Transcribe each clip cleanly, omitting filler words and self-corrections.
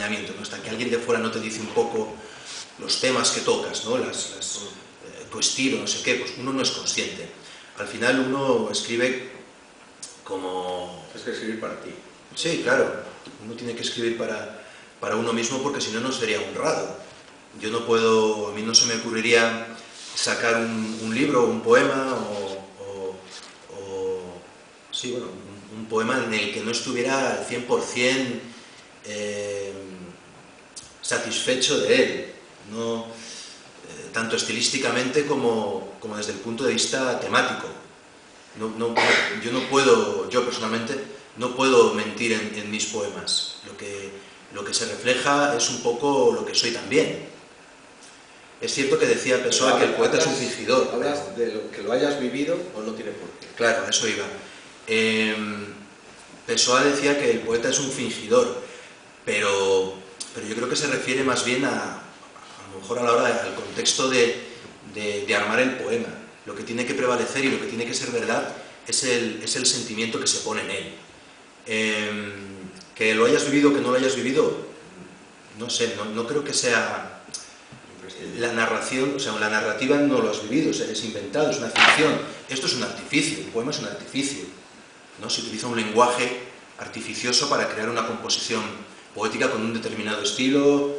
extrañamiento, ¿no? Hasta que alguien de fuera no te dice un poco los temas que tocas, ¿no? Tu estilo, no sé qué, pues uno no es consciente. Al final uno escribe como... Es que escribir para ti. Sí, claro, uno tiene que escribir para uno mismo porque si no, no sería honrado. Yo no puedo, a mí no se me ocurriría sacar un libro, un poema sí, bueno, un poema en el que no estuviera al 100% satisfecho de él, no, tanto estilísticamente como desde el punto de vista temático. Yo personalmente no puedo mentir en mis poemas. Lo que se refleja es un poco lo que soy también. Es cierto que decía Pessoa que el poeta es un fingidor. ¿Hablas de lo que lo hayas vivido o no tiene por qué? Claro, a eso iba. Pessoa decía que el poeta es un fingidor, pero yo creo que se refiere más bien a lo mejor a la hora al contexto de armar el poema. Lo que tiene que prevalecer y lo que tiene que ser verdad es el sentimiento que se pone en él. Que lo hayas vivido o que no lo hayas vivido, no sé, no creo que sea la narración, o sea, la narrativa no lo has vivido, o sea, es inventado, es una ficción. Esto es un artificio, el poema es un artificio, ¿no? Se utiliza un lenguaje artificioso para crear una composición poética con un determinado estilo,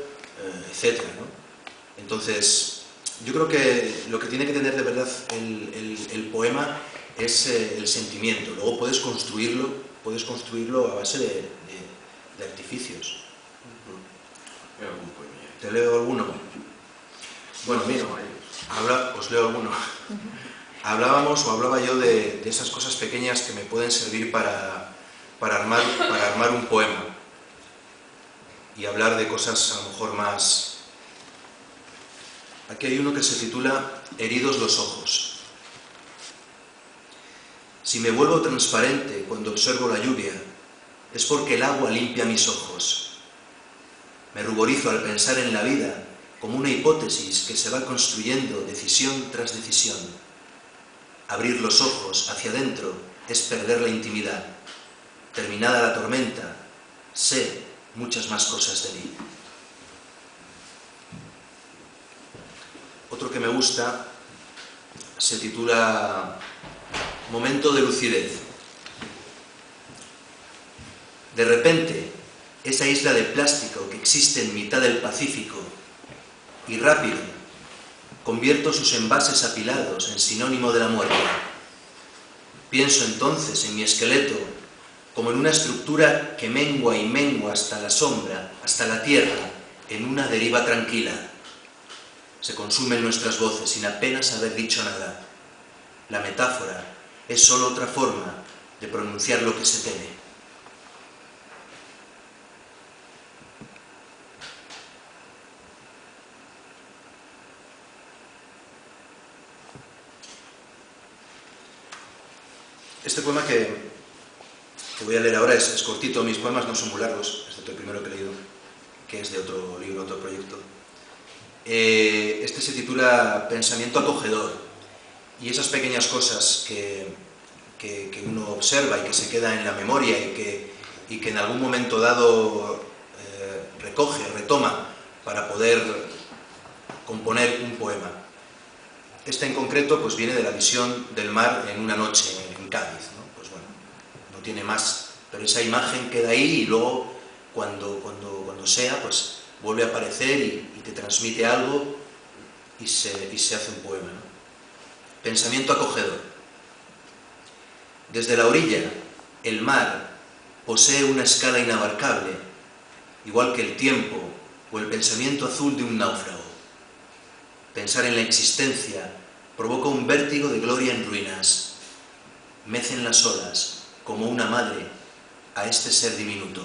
etcétera, ¿no? Entonces, yo creo que lo que tiene que tener de verdad el poema es el sentimiento. Luego puedes construirlo a base de artificios. ¿Te leo alguno? Bueno, mira, os leo alguno. Hablaba yo de esas cosas pequeñas que me pueden servir para armar un poema y hablar de cosas a lo mejor más... Aquí hay uno que se titula Heridos los ojos. Si me vuelvo transparente cuando observo la lluvia, es porque el agua limpia mis ojos. Me ruborizo al pensar en la vida como una hipótesis que se va construyendo decisión tras decisión. Abrir los ojos hacia adentro es perder la intimidad. Terminada la tormenta, sé muchas más cosas de mí. Otro que me gusta se titula Momento de lucidez. De repente, esa isla de plástico que existe en mitad del Pacífico, y rápido, convierto sus envases apilados en sinónimo de la muerte. Pienso entonces en mi esqueleto como en una estructura que mengua y mengua hasta la sombra, hasta la tierra, en una deriva tranquila. Se consumen nuestras voces sin apenas haber dicho nada. La metáfora es solo otra forma de pronunciar lo que se teme. Este poema que voy a leer ahora es cortito. Mis poemas no son muy largos, excepto el primero que he leído, que es de otro libro, otro proyecto. Este se titula Pensamiento acogedor, y esas pequeñas cosas que uno observa y que se queda en la memoria y que en algún momento dado recoge, retoma para poder componer un poema. Este en concreto pues viene de la visión del mar en una noche en Cádiz, ¿no? Pues bueno, no tiene más, pero esa imagen queda ahí y luego cuando sea, pues vuelve a aparecer y te transmite algo y se hace un poema, ¿no? Pensamiento acogedor. Desde la orilla, el mar posee una escala inabarcable, igual que el tiempo o el pensamiento azul de un náufrago. Pensar en la existencia provoca un vértigo de gloria en ruinas. Mecen las olas como una madre a este ser diminuto.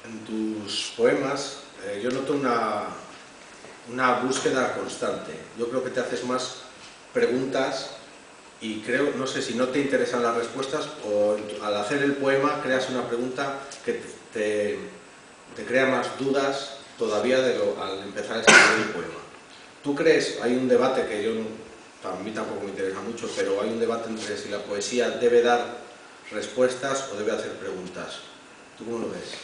En tus poemas yo noto una búsqueda constante. Yo creo que te haces más preguntas y creo, no sé si no te interesan las respuestas o al hacer el poema creas una pregunta que te crea más dudas todavía al empezar a escribir el poema. ¿Tú crees, hay un debate que a mí tampoco me interesa mucho, pero hay un debate entre si la poesía debe dar respuestas o debe hacer preguntas? ¿Tú cómo lo ves?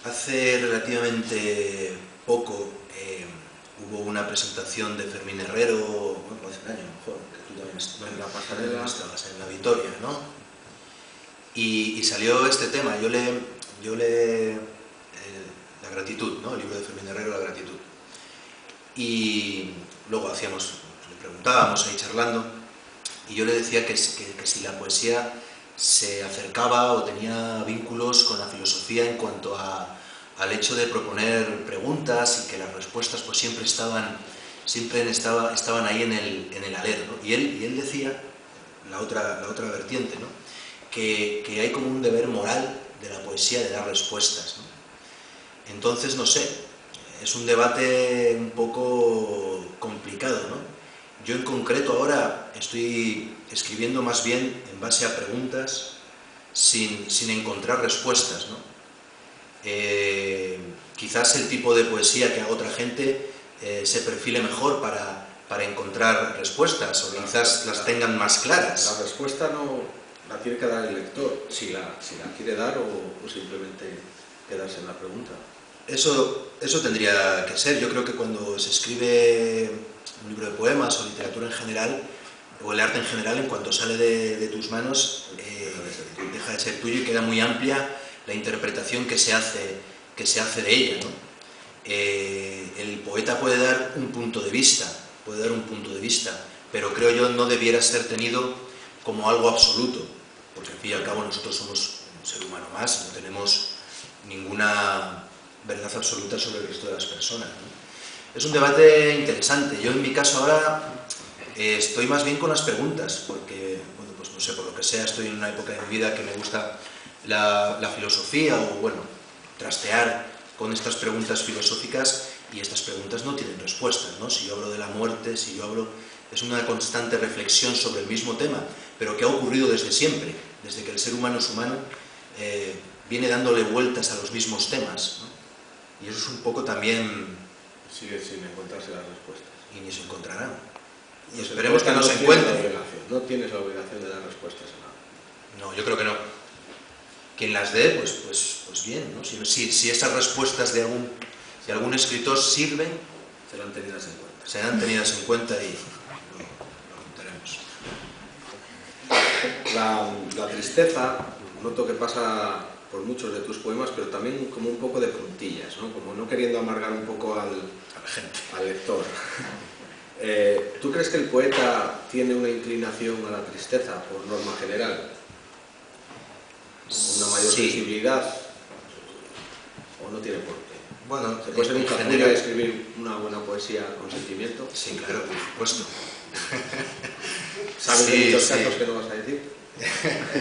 Hace relativamente poco hubo una presentación de Fermín Herrero, bueno, hace un año a lo mejor, que tú también estabas en la Vitoria, ¿no? Y salió este tema, la gratitud, ¿no? El libro de Fermín Herrero, La gratitud. Y luego le preguntábamos ahí charlando, y yo le decía que si la poesía se acercaba o tenía vínculos con la filosofía en cuanto al hecho de proponer preguntas y que las respuestas pues siempre estaban ahí en el alero, ¿no? Y él decía, la otra vertiente, ¿no? que hay como un deber moral de la poesía de dar respuestas, ¿no? Entonces, no sé, es un debate un poco complicado, ¿no? Yo en concreto ahora estoy escribiendo más bien en base a preguntas sin encontrar respuestas, ¿no? Quizás el tipo de poesía que haga otra gente se perfile mejor para encontrar respuestas, o quizás las tengan más claras. La respuesta no la tiene que dar el lector, si la quiere dar o simplemente quedarse en la pregunta. Eso tendría que ser. Yo creo que cuando se escribe un libro de poemas o literatura en general, o el arte en general, en cuanto sale de tus manos, deja de ser tuyo y queda muy amplia la interpretación que se hace de ella, ¿no? El poeta puede dar un punto de vista, pero creo yo no debiera ser tenido como algo absoluto, porque al fin y al cabo nosotros somos un ser humano más, no tenemos ninguna verdad absoluta sobre el resto de las personas, ¿no? Es un debate interesante. Yo en mi caso ahora estoy más bien con las preguntas, porque, bueno, pues no sé, por lo que sea, estoy en una época de mi vida que me gusta la filosofía, o bueno, trastear con estas preguntas filosóficas, y estas preguntas no tienen respuestas, ¿no? Si yo hablo de la muerte, es una constante reflexión sobre el mismo tema, pero que ha ocurrido desde siempre, desde que el ser humano es humano, viene dándole vueltas a los mismos temas, ¿no? Y eso es un poco también... Sigue sin encontrarse las respuestas. Y ni se encontrarán. Y pues esperemos que no se encuentren. No tienes la obligación de dar respuestas a nada. No, yo creo que no. Quien las dé, pues bien, ¿no? Si esas respuestas de algún escritor sirven, serán tenidas en cuenta. Serán tenidas en cuenta y lo contaremos. La tristeza, noto que pasa por muchos de tus poemas, pero también como un poco de puntillas, ¿no? Como no queriendo amargar un poco al lector. ¿Tú crees que el poeta tiene una inclinación a la tristeza, por norma general? ¿Una mayor sensibilidad? ¿O no tiene por qué? Bueno, ¿se puede ser un capullo de escribir una buena poesía con sentimiento? Sí, claro, por supuesto. ¿Sabes de muchos casos que no vas a decir?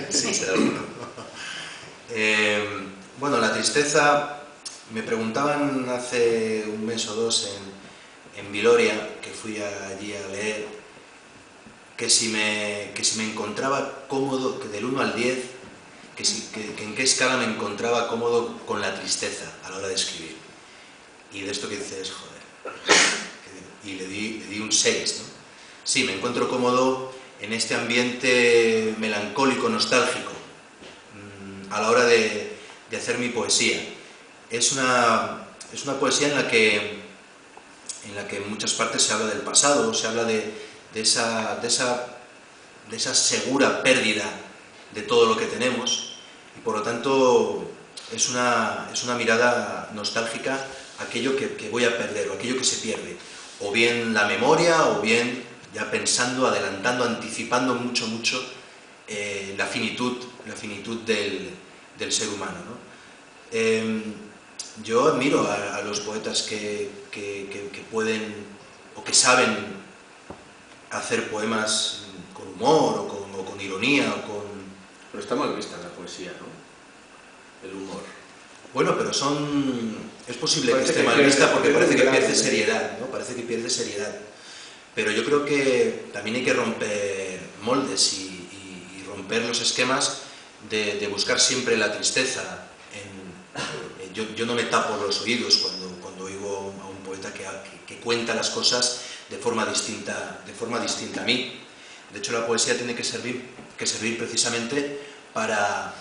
Sí, será uno. Bueno, la tristeza, me preguntaban hace un mes o dos en Viloria, que fui allí a leer, que si me encontraba cómodo, que del 1 al 10, que en qué escala me encontraba cómodo con la tristeza a la hora de escribir. Y de esto que dices, joder, y le di un 6, ¿no? Sí, me encuentro cómodo en este ambiente melancólico, nostálgico, a la hora de hacer mi poesía. Es una poesía en la que en muchas partes se habla del pasado, se habla de esa segura pérdida de todo lo que tenemos, y por lo tanto es una mirada nostálgica a aquello que voy a perder, o aquello que se pierde, o bien la memoria, o bien ya pensando, adelantando, anticipando mucho la finitud del ser humano, ¿no? Yo admiro a los poetas que pueden o que saben hacer poemas con humor o con ironía o con... Pero está mal vista la poesía, ¿no? El humor. Bueno, pero es posible que esté mal vista porque parece que pierde seriedad, ¿no? Parece que pierde seriedad. Pero yo creo que también hay que romper moldes y romper los esquemas de buscar siempre la tristeza. Yo no me tapo los oídos cuando oigo a un poeta que cuenta las cosas de forma distinta a mí. De hecho, la poesía tiene que servir precisamente para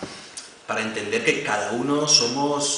entender que cada uno somos